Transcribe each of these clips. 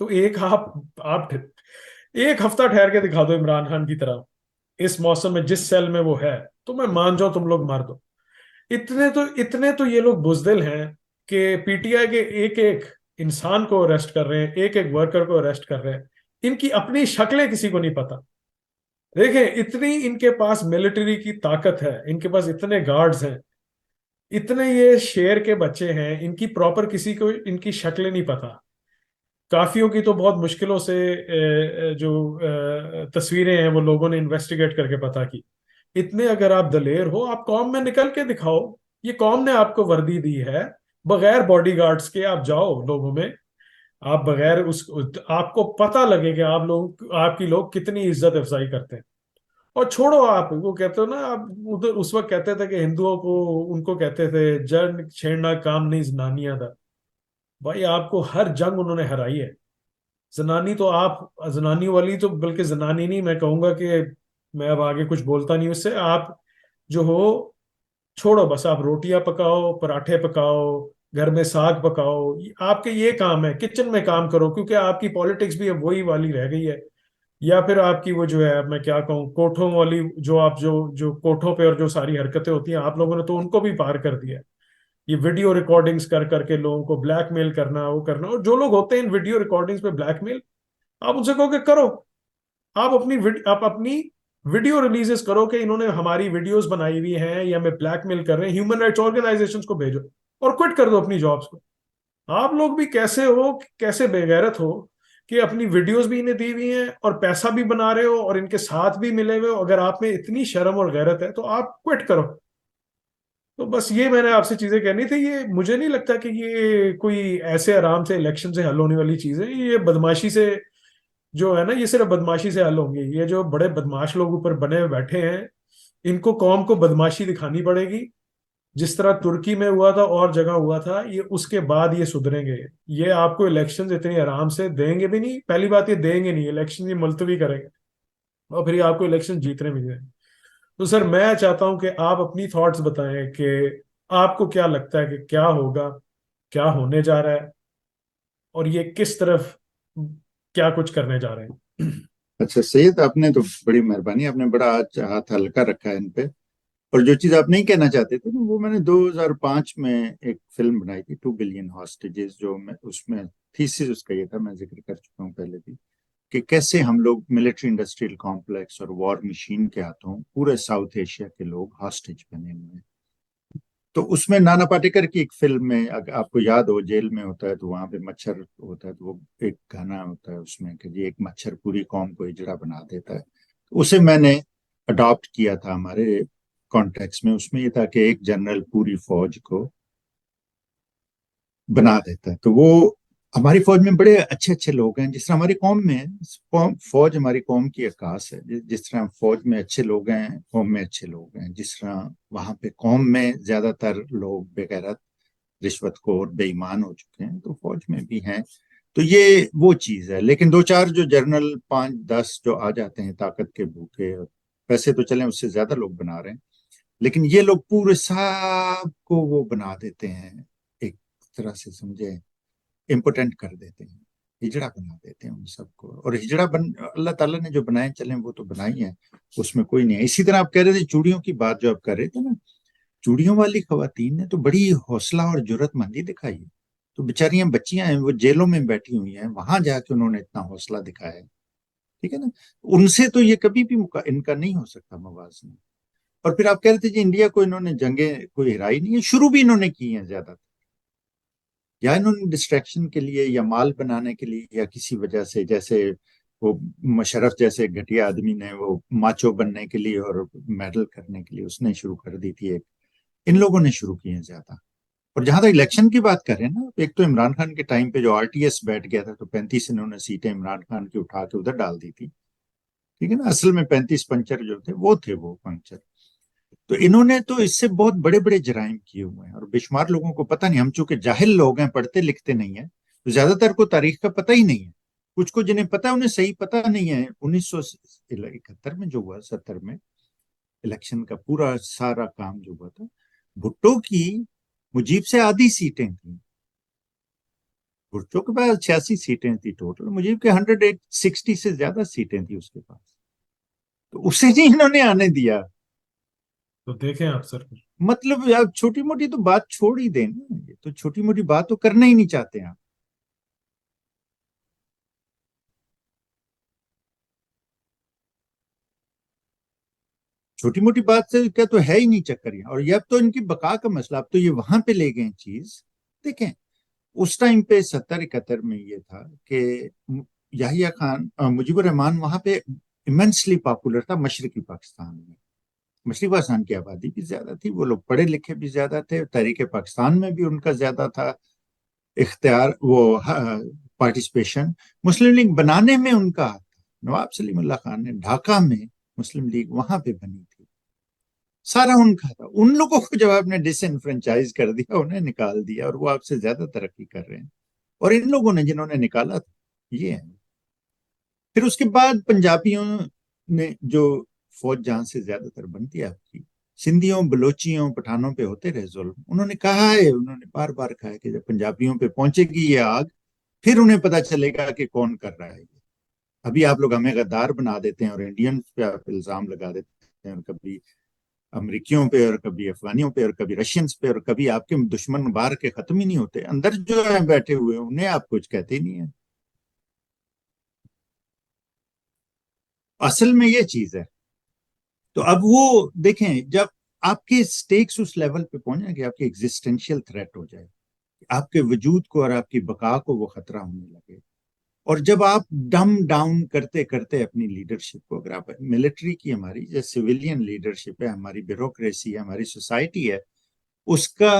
تو آپ ایک ہفتہ ٹھہر کے دکھا دو عمران خان کی طرح اس موسم میں جس سیل میں وہ ہے، تو میں مان جاؤں تم لوگ مار دو. اتنے تو یہ لوگ بزدل ہیں کہ پی ٹی آئی کے ایک ایک انسان کو اریسٹ کر رہے ہیں، ایک ایک ورکر کو اریسٹ کر رہے ہیں. ان کی اپنی شکلیں کسی کو نہیں پتا. دیکھیں اتنی ان کے پاس ملٹری کی طاقت ہے، ان کے پاس اتنے گارڈز ہیں، اتنے یہ شیر کے بچے ہیں، ان کی پراپر کسی کو ان کی شکلیں نہیں پتا. کافیوں کی تو بہت مشکلوں سے جو تصویریں ہیں وہ لوگوں نے انویسٹیگیٹ کر کے پتا کی. اتنے اگر آپ دلیر ہو، آپ قوم میں نکل کے دکھاؤ. یہ قوم نے آپ کو وردی دی ہے، بغیر باڈی گارڈز کے آپ جاؤ لوگوں میں. آپ بغیر آپ کو پتہ لگے کہ آپ کی لوگ کتنی عزت افزائی کرتے ہیں. اور چھوڑو، آپ وہ کہتے ہو نا، آپ ادھر اس وقت کہتے تھے کہ ہندوؤں کو ان کو کہتے تھے جنگ چھیڑنا کام نہیں زنانیاں تھا. بھائی آپ کو ہر جنگ انہوں نے ہرائی ہے. زنانی تو آپ، زنانیوں والی تو بلکہ زنانی نہیں، میں کہوں گا کہ میں اب آگے کچھ بولتا نہیں اس سے. آپ جو ہو چھوڑو، بس آپ روٹیاں پکاؤ، پراٹھے پکاؤ، گھر میں ساگ پکاؤ. آپ کے یہ کام ہے، کچن میں کام کرو، کیونکہ آپ کی پالیٹکس بھی اب وہی والی رہ گئی ہے. یا پھر آپ کی وہ جو ہے، میں کیا کہوں، کوٹھوں والی، جو آپ جو کوٹھوں پہ اور جو ساری حرکتیں ہوتی ہیں، آپ لوگوں نے تو ان کو بھی پار کر دیا. یہ ویڈیو ریکارڈنگز کر کر کے لوگوں کو بلیک میل کرنا، وہ کرنا. اور جو لوگ ہوتے ہیں ان ویڈیو ریکارڈنگز پہ بلیک میل، آپ ان سے کہو کہ کرو. آپ اپنی ویڈیو ریلیزز کرو کہ انہوں نے ہماری ویڈیوز بنائی ہوئی ہیں یا ہمیں بلیک میل کر رہے ہیں. ہیومن رائٹس آرگنائزیشنز کو بھیجو اور کوئٹ کر دو اپنی جابس کو. آپ لوگ بھی کیسے ہو، کیسے بے غیرت ہو کہ اپنی ویڈیوز بھی انہیں دی ہوئی ہیں اور پیسہ بھی بنا رہے ہو اور ان کے ساتھ بھی ملے ہوئے ہو. اگر آپ میں اتنی شرم اور غیرت ہے تو آپ کوئٹ کرو. تو بس یہ میں نے آپ سے چیزیں کہنی تھی. یہ مجھے نہیں لگتا کہ یہ کوئی ایسے آرام سے الیکشن سے حل ہونے والی چیز ہے. یہ بدماشی سے جو ہے نا، یہ صرف بدماشی سے حل ہوں گی. یہ جو بڑے بدماش لوگ اوپر بنے ہوئے بیٹھے ہیں، ان کو قوم کو بدماشی دکھانی پڑے گی. جس طرح ترکی میں ہوا تھا اور جگہ ہوا تھا، یہ اس کے بعد یہ سدھریں گے. یہ آپ کو الیکشن اتنی آرام سے دیں گے بھی نہیں. پہلی بات یہ دیں گے نہیں، الیکشن یہ ملتوی کریں گے اور پھر یہ آپ کو الیکشن جیتنے بھی دیں. تو سر میں چاہتا ہوں کہ آپ اپنی تھاٹس بتائیں کہ آپ کو کیا لگتا ہے کہ کیا ہوگا، کیا ہونے جا رہا ہے، اور یہ کس طرف کیا کچھ کرنے جا رہے ہیں. اچھا سید، آپ نے تو بڑی مہربانی، آپ نے بڑا ہاتھ ہلکا رکھا ہے ان پہ. اور جو چیز آپ نہیں کہنا چاہتے تھے نا، وہ میں نے 2005 میں ایک فلم بنائی تھی 2 بلین ہاسٹیجز، جو میں اس میں تھیسس اس کا یہ تھا، میں ذکر کر چکا ہوں پہلے بھی، کہ کیسے ہم لوگ ملٹری انڈسٹریل کمپلیکس اور وار مشین کے ہاتھوں پورے ساؤتھ ایشیا کے لوگ ہاسٹیج بنے ہوئے ہیں. تو اس میں نانا پاٹیکر کی ایک فلم میں، اگر آپ کو یاد ہو، جیل میں ہوتا ہے تو وہاں پہ مچھر ہوتا ہے، تو وہ ایک گانا ہوتا ہے اس میں کہ جی ایک مچھر پوری قوم کو ہجڑا بنا دیتا ہے. اسے میں نے اڈاپٹ کیا تھا ہمارے کانٹیکس میں. اس میں یہ تھا کہ ایک جنرل پوری فوج کو بنا دیتا ہے. تو وہ ہماری فوج میں بڑے اچھے اچھے لوگ ہیں، جس طرح ہماری قوم میں فوج ہماری قوم کی عکاس ہے. جس طرح فوج میں اچھے لوگ ہیں، قوم میں اچھے لوگ ہیں. جس طرح وہاں پہ قوم میں زیادہ تر لوگ بغیرت، رشوت خور، بے ایمان ہو چکے ہیں، تو فوج میں بھی ہیں. تو یہ وہ چیز ہے. لیکن دو چار جو جنرل 5-10 جو آ جاتے ہیں طاقت کے بھوکے، پیسے تو چلیں اس سے زیادہ لوگ بنا رہے ہیں، لیکن یہ لوگ پورے سب کو وہ بنا دیتے ہیں، ایک طرح سے سمجھے امپوٹنٹ کر دیتے ہیں، ہجڑا بنا دیتے ہیں ان سب کو. اور ہجڑا اللہ تعالیٰ نے جو بنائے چلیں وہ تو بنائی ہیں، اس میں کوئی نہیں ہے. اسی طرح آپ کہہ رہے تھے چوڑیوں کی بات، جو آپ کر رہے تھے نا، چوڑیوں والی خواتین نے تو بڑی حوصلہ اور جرت مندی دکھائی ہے. تو بیچاریاں بچیاں ہیں، وہ جیلوں میں بیٹھی ہوئی ہیں، وہاں جا کے انہوں نے اتنا حوصلہ دکھایا ہے. ٹھیک ہے نا. ان سے تو یہ کبھی بھی ان کا نہیں ہو سکتا موازنہ. اور پھر آپ کہہ رہے تھے جی انڈیا کو انہوں نے جنگیں کوئی ہرائی نہیں ہے. شروع بھی انہوں نے کی ہیں زیادہ تر، یا انہوں نے ڈسٹریکشن کے لیے یا مال بنانے کے لیے یا کسی وجہ سے، جیسے وہ مشرف جیسے گھٹیا آدمی نے وہ ماچو بننے کے لیے اور میڈل کرنے کے لیے اس نے شروع کر دی تھی ایک. ان لوگوں نے شروع کی ہیں زیادہ. اور جہاں تک الیکشن کی بات کر رہے ہیں نا، ایک تو عمران خان کے ٹائم پہ جو آر ٹی ایس بیٹھ گیا تھا، تو 35 انہوں نے سیٹیں عمران خان کی اٹھا کے ادھر ڈال دی تھی. ٹھیک ہے نا. اصل میں 35 پنچر جو تھے وہ پنچر. تو انہوں نے تو اس سے بہت بڑے بڑے جرائم کیے ہوئے ہیں، اور بے شمار لوگوں کو پتہ نہیں. ہم چونکہ جاہل لوگ ہیں، پڑھتے لکھتے نہیں ہیں، تو زیادہ تر کو تاریخ کا پتہ ہی نہیں ہے. کچھ کو جنہیں پتہ انہیں صحیح پتہ نہیں ہے. 1971 میں جو ہوا، 70 میں الیکشن کا پورا سارا کام جو ہوا تھا، بھٹو کی مجیب سے آدھی سیٹیں تھیں. بھٹو کے پاس 86 سیٹیں تھی ٹوٹل، مجھے کہ 160 سے زیادہ سیٹیں تھی اس کے پاس، تو اسے نہیں انہوں نے آنے دیا. تو دیکھیں آپ سر. مطلب آپ چھوٹی موٹی تو بات چھوڑ ہی دیں نا، یہ تو چھوٹی موٹی بات تو کرنا ہی نہیں چاہتے آپ. چھوٹی موٹی بات سے کیا تو ہے ہی نہیں چکر یہاں. اور یہ اب تو ان کی بقا کا مسئلہ، اب تو یہ وہاں پہ لے گئے چیز. دیکھیں اس ٹائم پہ 70 71 میں یہ تھا کہ یحییٰ خان مجیب الرحمان وہاں پہ امنسلی پاپولر تھا مشرقی پاکستان میں. مشرقی پاکستان کی آبادی بھی زیادہ تھی، وہ لوگ پڑھے لکھے بھی زیادہ تھے، تحریک پاکستان میں بھی ان کا زیادہ تھا اختیار، وہ پارٹیسپیشن. مسلم لیگ بنانے میں ان کا ہاتھ تھا. نواب سلیم اللہ خان نے ڈھاکہ میں مسلم لیگ وہاں پہ بنی تھی، سارا ان کا تھا. ان لوگوں کو جب آپ نے ڈس انفرنچائز کر دیا، انہیں نکال دیا، اور وہ آپ سے زیادہ ترقی کر رہے ہیں. اور ان لوگوں نے جنہوں نے نکالا تھا یہ ہے. پھر اس کے بعد پنجابیوں نے جو فوج جہاں سے زیادہ تر بنتی ہے آپ کی، سندھیوں بلوچیوں پٹھانوں پہ ہوتے رہے ظلم. انہوں نے کہا ہے، انہوں نے بار بار کہا ہے کہ جب پنجابیوں پہ پہنچے گی یہ آگ، پھر انہیں پتا چلے گا کہ کون کر رہا ہے یہ. ابھی آپ لوگ ہمیں غدار بنا دیتے ہیں اور انڈینز پہ آپ الزام لگا دیتے ہیں، اور کبھی امریکیوں پہ اور کبھی افغانیوں پہ اور کبھی رشینز پہ، اور کبھی آپ کے دشمن باہر کے ختم ہی نہیں ہوتے، اندر جو ہیں بیٹھے ہوئے انہیں آپ کچھ کہتے ہی نہیں ہیں. اصل میں یہ چیز ہے. تو اب وہ دیکھیں، جب آپ کے سٹیکس اس لیول پہ پہنچ جائیں کہ آپ کی ایگزسٹینشیل تھریٹ ہو جائے، آپ کے وجود کو اور آپ کی بقا کو وہ خطرہ ہونے لگے، اور جب آپ ڈم ڈاؤن کرتے کرتے اپنی لیڈرشپ کو، اگر آپ ملٹری کی ہماری جو سویلین لیڈرشپ ہے، ہماری بیوروکریسی ہے، ہماری سوسائٹی ہے، اس کا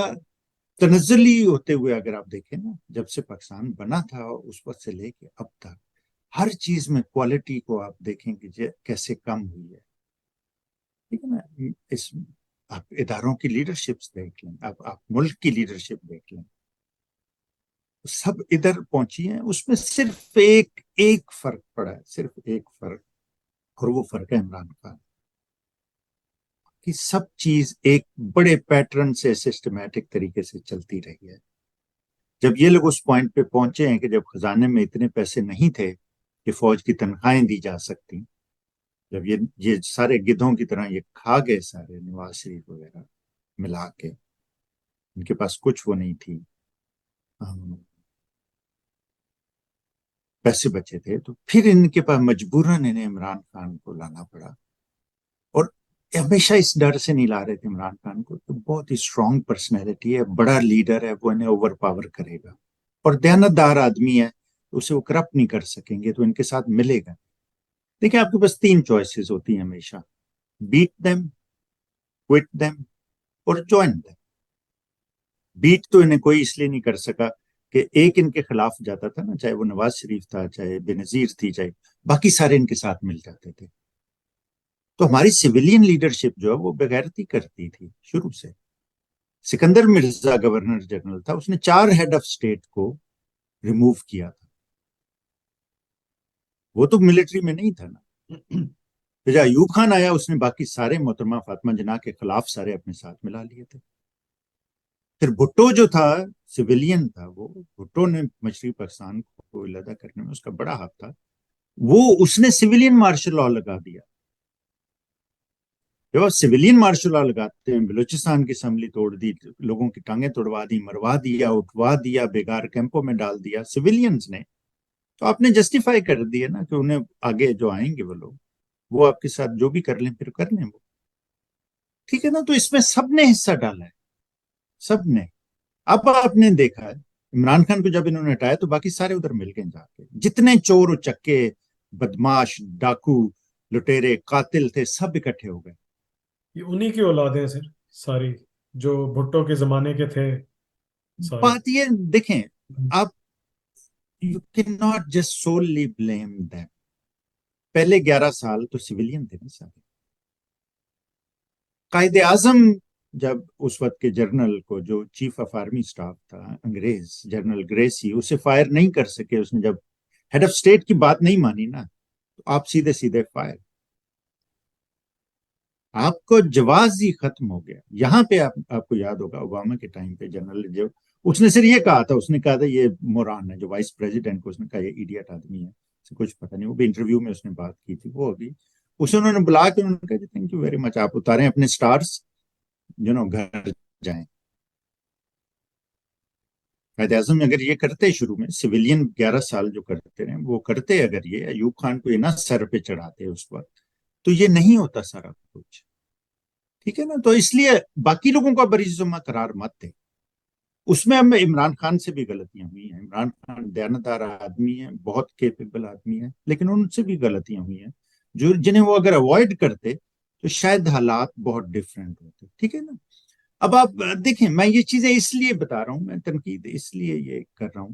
تنزلی ہوتے ہوئے اگر آپ دیکھیں نا، جب سے پاکستان بنا تھا اس وقت سے لے کے اب تک ہر چیز میں کوالٹی کو آپ دیکھیں کہ کیسے کم ہوئی ہے. ٹھیک ہے نا. اس آپ اداروں کی لیڈرشپ دیکھ لیں، آپ ملک کی لیڈرشپ دیکھ لیں، سب ادھر پہنچی ہیں. اس میں صرف ایک فرق پڑا ہے، صرف ایک فرق، اور وہ فرق ہے عمران خان کی. سب چیز ایک بڑے پیٹرن سے سسٹمیٹک طریقے سے چلتی رہی ہے. جب یہ لوگ اس پوائنٹ پہ پہنچے ہیں کہ جب خزانے میں اتنے پیسے نہیں تھے کہ فوج کی تنخواہیں دی جا سکتی، جب یہ سارے گدھوں کی طرح یہ کھا گئے سارے نواز شریف وغیرہ ملا کے، ان کے پاس کچھ وہ نہیں تھی، پیسے بچے تھے، تو پھر ان کے پاس مجبوراً انہیں عمران خان کو لانا پڑا. اور ہمیشہ اس ڈر سے نہیں لا رہے تھے عمران خان کو کہ بہت ہی اسٹرانگ پرسنالٹی ہے، بڑا لیڈر ہے، وہ انہیں اوور پاور کرے گا، اور دیانتدار آدمی ہے، اسے وہ کرپٹ نہیں کر سکیں گے، تو ان کے ساتھ ملے گا. دیکھیں آپ کے پاس 3 چوائسیز ہوتی ہیں ہمیشہ: بیٹ دیم، کوئٹ دیم، اور جوائن دیم. بیٹ تو انہیں کوئی اس لیے نہیں کر سکا کہ ایک ان کے خلاف جاتا تھا نا، چاہے وہ نواز شریف تھا، چاہے بے نظیر تھی، چاہے باقی سارے ان کے ساتھ مل جاتے تھے. تو ہماری سویلین لیڈرشپ جو ہے وہ بغیرتی کرتی تھی شروع سے. سکندر مرزا گورنر جنرل تھا، اس نے 4 ہیڈ آف اسٹیٹ کو ریموو کیا تھا. وہ تو ملٹری میں نہیں تھا نا. پھر جب ایوب خان آیا، اس نے باقی سارے محترمہ فاطمہ جناح کے خلاف سارے اپنے ساتھ ملا لیے تھے. پھر بھٹو جو تھا سویلین تھا، وہ بھٹو نے مشرقی پاکستان کو علیحدہ کرنے میں اس کا بڑا ہاتھ تھا. وہ اس نے سویلین مارشل لاء لگا دیا. جب آپ سویلین مارشل لاء لگاتے ہیں، بلوچستان کی اسمبلی توڑ دی، لوگوں کی ٹانگیں توڑوا دی، مروا دیا، اٹھوا دیا، بیکار کیمپوں میں ڈال دیا سویلینز نے، تو آپ نے جسٹیفائی کر دیا نا کہ انہیں آگے جو آئیں گے وہ لوگ، وہ آپ کے ساتھ جو بھی کر لیں پھر کر لیں وہ. ٹھیک ہے نا. تو اس میں سب نے حصہ ڈالا ہے، سب نے. اب آپ نے دیکھا ہے عمران خان کو جب انہوں نے ہٹایا تو باقی سارے ادھر مل گئے جا کے، جتنے چور چکے بدماش ڈاکو لٹیرے قاتل تھے سب اکٹھے ہو گئے. یہ انہی کی اولادیں ہیں سر ساری، جو بھٹو کے زمانے کے تھے سارے. بات یہ دیکھیں، آپ you can not just solely blame them. پہلے 11 سال تو سویلین تھے نا سارے. قائد اعظم جب اس وقت کے جنرل کو، جو چیف آف آرمی اسٹاف تھا انگریز جنرل گریسی، اسے فائر نہیں کر سکے، اس نے جب ہیڈ آف اسٹیٹ کی بات نہیں مانی نا، تو آپ سیدھے سیدھے فائر. آپ کو جواز ہی ختم ہو گیا. یہاں پہ آپ کو یاد ہوگا اوباما کے ٹائم پہ جنرل جو اس نے صرف یہ کہا تھا، اس نے کہا تھا یہ موران ہے جو وائس پریزیڈنٹ کو، اس نے کہا یہ ایڈیٹ آدمی ہے، اسے کچھ پتہ نہیں. وہ بھی انٹرویو میں اس نے بات کی تھی. وہ ابھی اسے انہوں نے بلا کے انہوں نے کہا تھینک یو ویری مچ، آپ اتاریں اپنے سٹارز، گھر جائیں. قائد اعظم اگر یہ کرتے شروع میں، سویلین 11 سال جو کرتے رہے وہ کرتے، اگر یہ ایوب خان کو یہ نہ سر پہ چڑھاتے اس وقت، تو یہ نہیں ہوتا سارا کچھ. ٹھیک ہے نا. تو اس لیے باقی لوگوں کا بری ذمہ قرار مت دے. اس میں ہم عمران خان سے بھی غلطیاں ہوئی ہیں. عمران خان دیانتدار آدمی ہے، بہت کیپیبل آدمی ہے، لیکن ان سے بھی غلطیاں ہوئی ہیں جو جنہیں وہ اگر اوائڈ کرتے تو شاید حالات بہت ڈفرینٹ ہوتے. ٹھیک ہے نا. اب آپ دیکھیں، میں یہ چیزیں اس لیے بتا رہا ہوں، میں تنقید اس لیے یہ کر رہا ہوں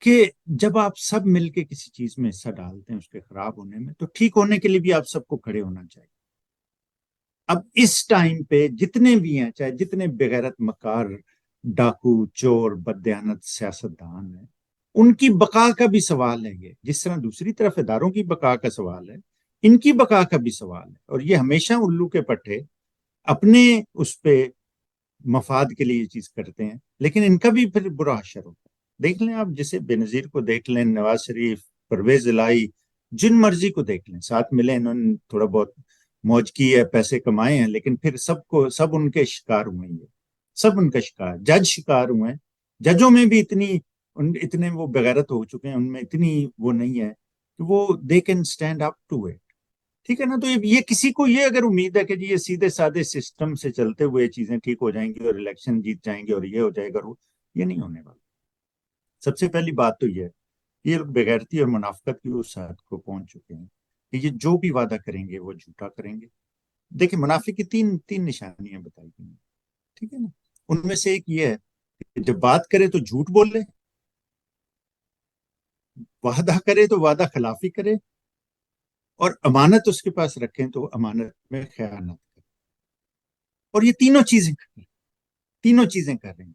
کہ جب آپ سب مل کے کسی چیز میں حصہ ڈالتے ہیں اس کے خراب ہونے میں، تو ٹھیک ہونے کے لیے بھی آپ سب کو کھڑے ہونا چاہیے. اب اس ٹائم پہ جتنے بھی ہیں، چاہے جتنے بغیرت مکار ڈاکو چور بددیانت سیاستدان ہیں، ان کی بقا کا بھی سوال ہے. یہ جس طرح دوسری طرف اداروں کی بقا کا سوال ہے، ان کی بقا کا بھی سوال ہے. اور یہ ہمیشہ الو کے پٹھے اپنے اس پہ مفاد کے لیے یہ چیز کرتے ہیں، لیکن ان کا بھی پھر برا حشر ہوتا ہے. دیکھ لیں آپ، جسے بے نظیر کو دیکھ لیں، نواز شریف، پرویز الہی، جن مرضی کو دیکھ لیں، ساتھ ملے، انہوں نے تھوڑا بہت موج کی ہے، پیسے کمائے ہیں، لیکن پھر سب ان کے شکار ہوئے ہیں. سب ان کا شکار، جج شکار ہوئے ہیں. ججوں میں بھی اتنے وہ بغیرت ہو چکے ہیں، ان میں اتنی وہ نہیں ہے کہ وہ they can stand up to it. ٹھیک ہے نا. تو یہ کسی کو یہ اگر امید ہے کہ جی یہ سیدھے سادے سسٹم سے چلتے ہوئے چیزیں ٹھیک ہو جائیں گی اور الیکشن جیت جائیں گے اور یہ ہو جائے گا، یہ نہیں ہونے والا. سب سے پہلی بات تو یہ ہے، یہ لوگ بغیرتی اور منافقت کی اس حد کو پہنچ چکے ہیں کہ یہ جو بھی وعدہ کریں گے وہ جھوٹا کریں گے. دیکھیں، منافق کی تین نشانیاں بتائی گئی ہیں. ٹھیک ہے نا. ان میں سے ایک یہ ہے کہ جب بات کرے تو جھوٹ بولے، وعدہ کرے تو وعدہ خلافی کرے، اور امانت اس کے پاس رکھیں تو امانت میں خیانت کرے. اور یہ تینوں چیزیں کر رہے ہیں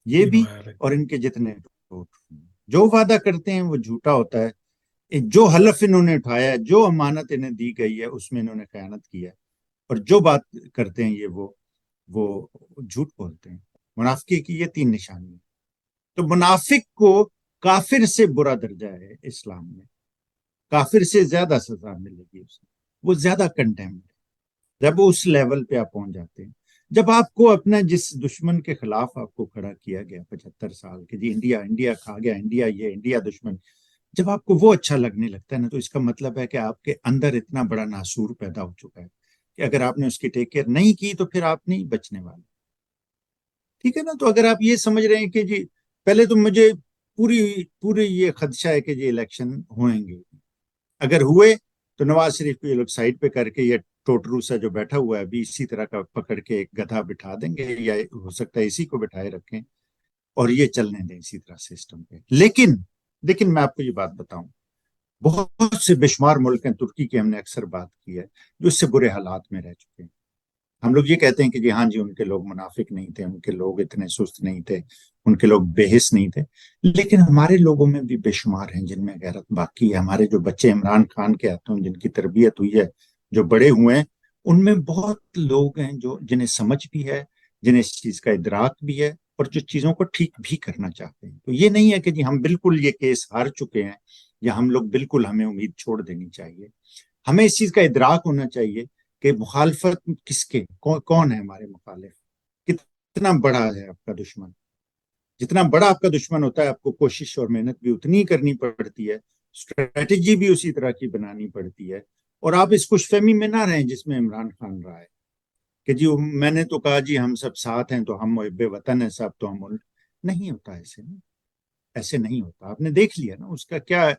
یہ تینوں بھی. ہے. اور ان کے جتنے جو وعدہ کرتے ہیں وہ جھوٹا ہوتا ہے، جو حلف انہوں نے اٹھایا ہے، جو امانت انہیں دی گئی ہے اس میں انہوں نے خیانت کی ہے، اور جو بات کرتے ہیں یہ وہ جھوٹ بولتے ہیں. منافقی کی یہ تین نشانی ہے. تو منافق کو کافر سے برا درجہ ہے اسلام میں، کافر سے زیادہ سزا ملے گی اسے، وہ زیادہ کنڈیمڈ ہے جب وہ اس لیول پہ آپ پہنچ جاتے ہیں. جب آپ کو اپنا جس دشمن کے خلاف آپ کو کھڑا کیا گیا 75 سال کہ جی انڈیا کھا گیا، انڈیا دشمن، جب آپ کو وہ اچھا لگنے لگتا ہے نا، تو اس کا مطلب ہے کہ آپ کے اندر اتنا بڑا ناسور پیدا ہو چکا ہے کہ اگر آپ نے اس کی ٹیک کیئر نہیں کی تو پھر آپ نہیں بچنے والے. ٹھیک ہے نا. تو اگر آپ یہ سمجھ رہے ہیں کہ جی پہلے تو مجھے پوری یہ خدشہ ہے کہ جی الیکشن ہوئیں گے، اگر ہوئے تو نواز شریف کو یہ لوگ سائڈ پہ کر کے یہ ٹوٹرو سا جو بیٹھا ہوا ہے ابھی اسی طرح کا پکڑ کے ایک گدھا بٹھا دیں گے، یا ہو سکتا ہے اسی کو بٹھائے رکھیں اور یہ چلنے دیں اسی طرح سسٹم پہ. لیکن میں آپ کو یہ بات بتاؤں، بہت سے بے شمار ملک ہیں، ترکی کی ہم نے اکثر بات کی ہے، جو اس سے برے حالات میں رہ چکے ہیں. ہم لوگ یہ کہتے ہیں کہ جی ہاں جی ان کے لوگ منافق نہیں تھے، ان کے لوگ اتنے سست نہیں تھے، ان کے لوگ بے حس نہیں تھے، لیکن ہمارے لوگوں میں بھی بے شمار ہیں جن میں غیرت باقی ہے. ہمارے جو بچے عمران خان کے ہاتھوں جن کی تربیت ہوئی ہے، جو بڑے ہوئے ہیں، ان میں بہت لوگ ہیں جنہیں سمجھ بھی ہے، جنہیں اس چیز کا ادراک بھی ہے، اور جو چیزوں کو ٹھیک بھی کرنا چاہتے ہیں. تو یہ نہیں ہے کہ جی ہم بالکل یہ کیس ہار چکے ہیں یا ہم لوگ بالکل ہمیں امید چھوڑ دینی چاہیے. ہمیں اس چیز کا ادراک ہونا چاہیے کہ مخالفت کس کے، کون ہے ہمارے مخالف، کتنا بڑا ہے آپ کا دشمن. جتنا بڑا آپ کا دشمن ہوتا ہے آپ کو کوشش اور محنت بھی اتنی کرنی پڑتی ہے، اسٹریٹجی بھی اسی طرح کی بنانی پڑتی ہے. اور آپ اس خوش فہمی میں نہ رہیں جس میں عمران خان رہا ہے کہ جی میں نے تو کہا جی ہم سب ساتھ ہیں تو ہم محب وطن ہیں سب، تو ہم نہیں ہوتا ایسے نہیں ہوتا. آپ نے دیکھ لیا نا اس کا کیا ہے.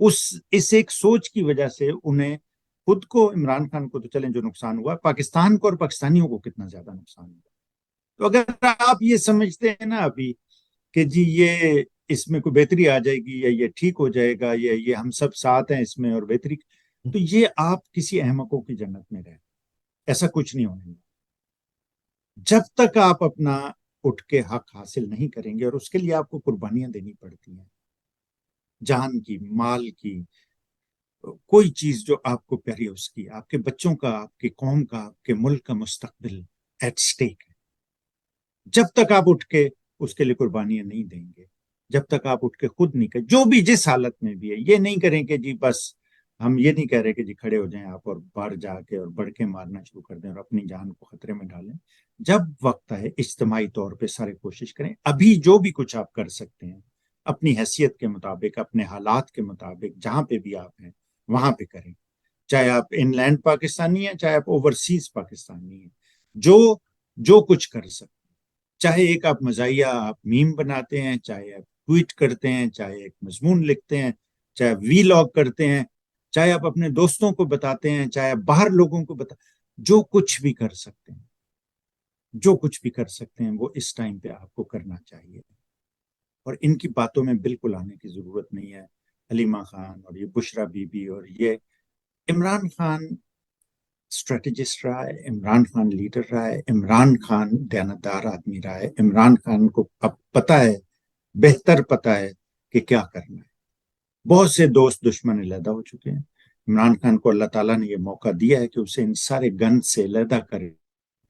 اس ایک سوچ کی وجہ سے انہیں خود کو، عمران خان کو تو چلیں جو نقصان ہوا، پاکستان کو اور پاکستانیوں کو کتنا زیادہ نقصان ہوا. تو اگر آپ یہ سمجھتے ہیں نا ابھی کہ جی یہ اس میں کوئی بہتری آ جائے گی یا یہ ٹھیک ہو جائے گا یا یہ ہم سب ساتھ ہیں اس میں اور بہتری، تو یہ آپ کسی احمقوں کی جنت میں رہے. ایسا کچھ نہیں ہونے گا جب تک آپ اپنا اٹھ کے حق حاصل نہیں کریں گے، اور اس کے لیے آپ کو قربانیاں دینی پڑتی ہیں، جان کی، مال کی، کوئی چیز جو آپ کو پیاری، اس کی، آپ کے بچوں کا، آپ کی قوم کا، آپ کے ملک کا مستقبل ایٹ سٹیک ہے. جب تک آپ اٹھ کے اس کے لیے قربانیاں نہیں دیں گے جب تک آپ اٹھ کے خود نہیں کریں، جو بھی جس حالت میں بھی ہے. یہ نہیں کریں کہ جی بس، ہم یہ نہیں کہہ رہے کہ جی کھڑے ہو جائیں آپ اور باہر جا کے اور بڑھ کے مارنا شروع کر دیں اور اپنی جان کو خطرے میں ڈالیں. جب وقت آئے اجتماعی طور پہ سارے کوشش کریں. ابھی جو بھی کچھ آپ کر سکتے ہیں اپنی حیثیت کے مطابق، اپنے حالات کے مطابق، جہاں پہ بھی آپ ہیں وہاں پہ کریں. چاہے آپ ان لینڈ پاکستانی ہیں، چاہے آپ اوورسیز پاکستانی ہیں، جو جو کچھ کر سکتے. چاہے ایک آپ مزاحیہ آپ میم بناتے ہیں، چاہے آپ ٹویٹ کرتے ہیں، چاہے ایک مضمون لکھتے ہیں، چاہے آپ وی لاگ کرتے ہیں، چاہے آپ اپنے دوستوں کو بتاتے ہیں، چاہے آپ باہر لوگوں کو جو کچھ بھی کر سکتے ہیں، جو کچھ بھی کر سکتے ہیں وہ اس ٹائم پہ آپ کو کرنا چاہیے. اور ان کی باتوں میں بالکل آنے کی ضرورت نہیں ہے. حلیمہ خان اور یہ بشرا بی بی اور یہ، عمران خان اسٹریٹجسٹ رہا ہے، عمران خان لیڈر رہا ہے، عمران خان دیانتدار آدمی رہا ہے. عمران خان کو اب پتا ہے، بہتر پتا ہے کہ کیا کرنا ہے. بہت سے دوست دشمن علیحدہ ہو چکے ہیں. عمران خان کو اللہ تعالیٰ نے یہ موقع دیا ہے کہ اسے ان سارے گند سے علیحدہ کر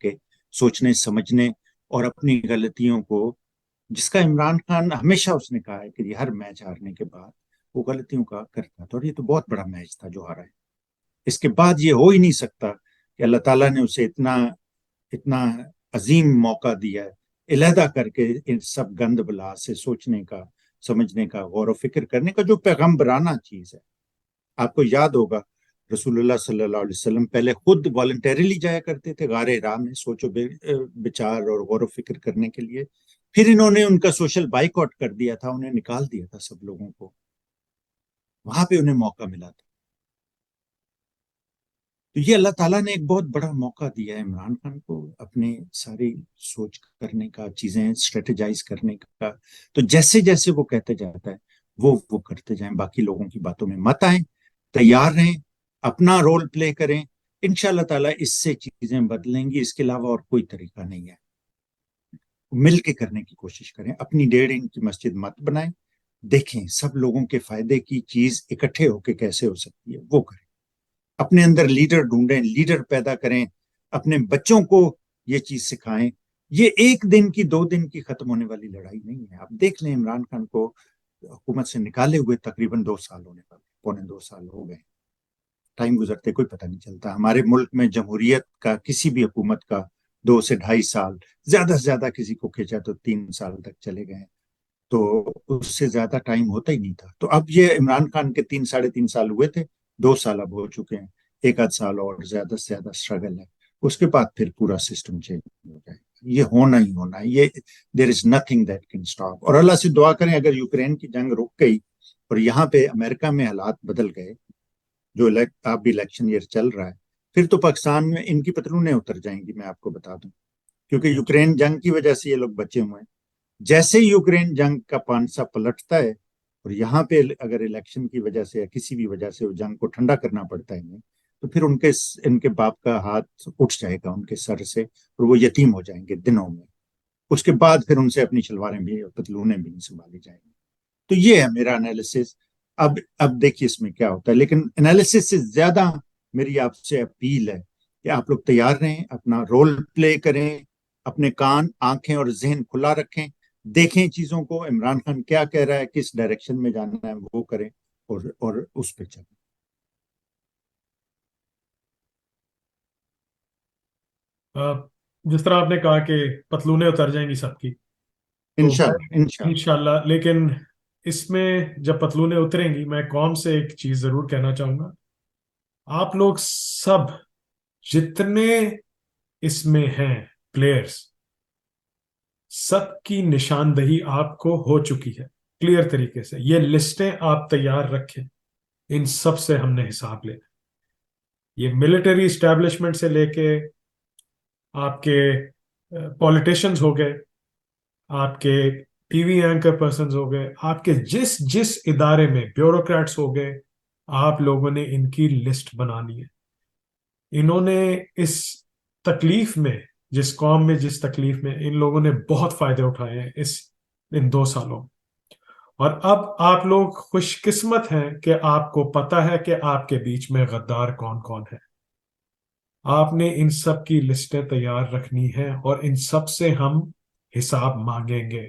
کے سوچنے سمجھنے اور اپنی غلطیوں کو، جس کا عمران خان ہمیشہ اس نے کہا ہے کہ ہر میچ ہارنے کے بعد وہ غلطیوں کا کرتا تھا، اور یہ تو بہت بڑا میچ تھا جو ہارا ہے. اس کے بعد یہ ہو ہی نہیں سکتا کہ اللہ تعالیٰ نے اسے اتنا اتنا عظیم موقع دیا ہے علیحدہ کر کے ان سب گند بلا سے سوچنے کا، سمجھنے کا، غور و فکر کرنے کا، جو پیغمبرانہ چیز ہے. آپ کو یاد ہوگا رسول اللہ صلی اللہ علیہ وسلم پہلے خود والنٹیرلی جایا کرتے تھے غار حرا میں سوچو بچار اور غور و فکر کرنے کے لیے. پھر انہوں نے ان کا سوشل بائیک آؤٹ کر دیا تھا، انہیں نکال دیا تھا سب لوگوں کو. وہاں پہ انہیں موقع ملا تھا. تو یہ اللہ تعالیٰ نے ایک بہت بڑا موقع دیا ہے عمران خان کو اپنے ساری سوچ کرنے کا، چیزیں اسٹریٹجائز کرنے کا. تو جیسے جیسے وہ کہتے جاتا ہے وہ کرتے جائیں. باقی لوگوں کی باتوں میں مت آئیں، تیار رہیں، اپنا رول پلے کریں. انشاءاللہ تعالیٰ اس سے چیزیں بدلیں گی. اس کے علاوہ اور کوئی طریقہ نہیں ہے. مل کے کرنے کی کوشش کریں. اپنی 1.5 کی مسجد مت بنائیں. دیکھیں سب لوگوں کے فائدے کی چیز اکٹھے ہو کے کیسے ہو سکتی ہے، وہ کریں. اپنے اندر لیڈر ڈھونڈیں، لیڈر پیدا کریں. اپنے بچوں کو یہ چیز سکھائیں. یہ 1 دن کی 2 دن کی ختم ہونے والی لڑائی نہیں ہے. آپ دیکھ لیں عمران خان کو حکومت سے نکالے ہوئے تقریباً 2 سال ہونے والے، پونے 2 سال ہو گئے. ٹائم گزرتے کوئی پتہ نہیں چلتا. ہمارے ملک میں جمہوریت کا کسی بھی حکومت کا 2 سے 2.5 سال، زیادہ سے زیادہ کسی کو کھینچا تو 3 سال تک چلے گئے. تو اس سے زیادہ ٹائم ہوتا ہی نہیں تھا. تو اب یہ عمران خان کے 3 ساڑھے 3 سال ہوئے تھے، 2 سال اب ہو چکے ہیں. 1 آدھ سال اور زیادہ سے زیادہ اسٹرگل ہے. اس کے بعد پھر پورا سسٹم چینج ہو جائے. یہ ہونا ہی ہونا ہے. یہ there is nothing that can stop. اور اللہ سے دعا کریں اگر یوکرین کی جنگ رک گئی اور یہاں پہ امریکہ میں حالات بدل گئے، جو آپ بھی الیکشن ایئر چل رہا ہے، پھر تو پاکستان میں ان کی پتلونیں اتر جائیں گی، میں آپ کو بتا دوں. کیونکہ یوکرین جنگ کی وجہ سے یہ لوگ بچے ہوئے ہیں. جیسے یوکرین جنگ کا پانسا پلٹتا ہے اور یہاں پہ اگر الیکشن کی وجہ سے یا کسی بھی وجہ سے وہ جنگ کو ٹھنڈا کرنا پڑتا ہے انہیں، تو پھر ان کے باپ کا ہاتھ اٹھ جائے گا ان کے سر سے اور وہ یتیم ہو جائیں گے دنوں میں. اس کے بعد پھر ان سے اپنی شلواریں بھی اور پتلونیں بھی نہیں سنبھالی جائیں گی. تو یہ ہے میرا انالیسس. اب دیکھیے اس میں کیا ہوتا ہے. لیکن انالیسس سے زیادہ میری آپ سے اپیل ہے کہ آپ لوگ تیار رہیں، اپنا رول پلے کریں، اپنے کان، آنکھیں اور ذہن کھلا رکھیں. دیکھیں چیزوں کو، عمران خان کیا کہہ رہا ہے، کس ڈائریکشن میں جانا ہے وہ کریں اور اس پہ چلیں. جس طرح آپ نے کہا کہ پتلونیں اتر جائیں گی سب کی، تو میں انشاءاللہ انشاءاللہ. انشاءاللہ، لیکن اس میں جب پتلونیں اتریں گی، میں قوم سے ایک چیز ضرور کہنا چاہوں گا. آپ لوگ سب جتنے اس میں ہیں پلیئرز، سب کی نشاندہی آپ کو ہو چکی ہے کلیئر طریقے سے. یہ لسٹیں آپ تیار رکھیں، ان سب سے ہم نے حساب لے. یہ ملٹری اسٹیبلشمنٹ سے لے کے آپ کے پولیٹیشنز ہو گئے، آپ کے ٹی وی اینکر پرسنز ہو گئے، آپ کے جس جس ادارے میں بیوروکریٹس ہو گئے، آپ لوگوں نے ان کی لسٹ بنانی ہے. انہوں نے اس تکلیف میں، جس قوم میں جس تکلیف میں، ان لوگوں نے بہت فائدے اٹھائے ہیں ان 2 سالوں. اور اب آپ لوگ خوش قسمت ہیں کہ آپ کو پتہ ہے کہ آپ کے بیچ میں غدار کون کون ہے. آپ نے ان سب کی لسٹیں تیار رکھنی ہیں اور ان سب سے ہم حساب مانگیں گے.